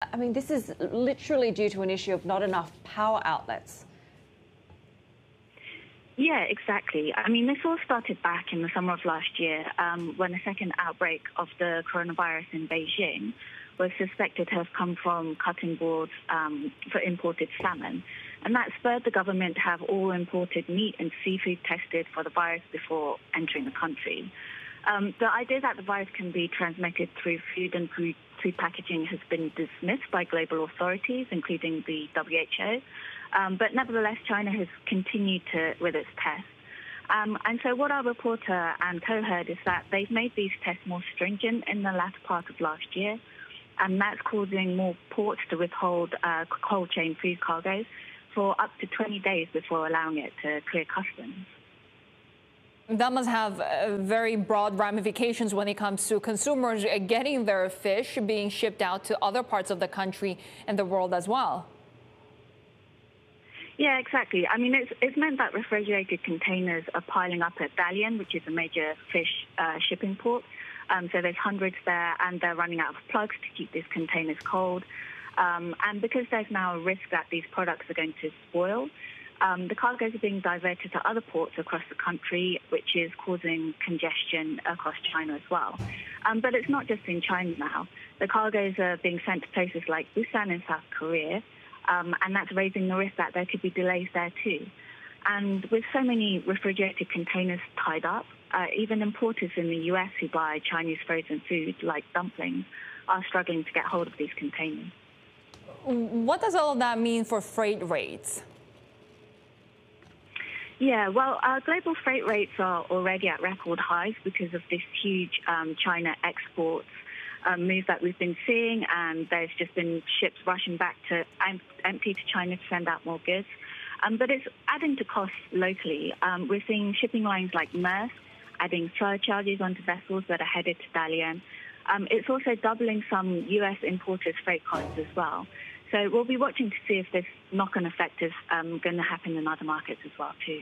I mean, this is literally due to an issue of not enough power outlets. Yeah, exactly. I mean, this all started back in the summer of last year when a second outbreak of the coronavirus in Beijing was suspected to have come from cutting boards for imported salmon. And that spurred the government to have all imported meat and seafood tested for the virus before entering the country. The idea that the virus can be transmitted through food and food packaging has been dismissed by global authorities, including the WHO. But nevertheless, China has continued with its tests. And so what our reporter and co-heard is that they've made these tests more stringent in the latter part of last year, and that's causing more ports to withhold cold chain food cargoes for up to 20 days before allowing it to clear customs. That must have very broad ramifications when it comes to consumers getting their fish being shipped out to other parts of the country and the world as well. Yeah, exactly. I mean, it's meant that refrigerated containers are piling up at Dalian, which is a major fish shipping port. So there's hundreds there, and they're running out of plugs to keep these containers cold. And because there's now a risk that these products are going to spoil, the cargoes are being diverted to other ports across the country, which is causing congestion across China as well. But it's not just in China now. The cargoes are being sent to places like Busan in South Korea, and that's raising the risk that there could be delays there too. And with so many refrigerated containers tied up, even importers in the US who buy Chinese frozen food, like dumplings, are struggling to get hold of these containers. What does all of that mean for freight rates? Yeah, well, global freight rates are already at record highs because of this huge China exports move that we've been seeing, and there's just been ships rushing back to empty to China to send out more goods. But it's adding to costs locally. We're seeing shipping lines like Maersk adding surcharges onto vessels that are headed to Dalian. It's also doubling some U.S. importers' freight costs as well. So we'll be watching to see if this knock-on effect is going to happen in other markets as well, too.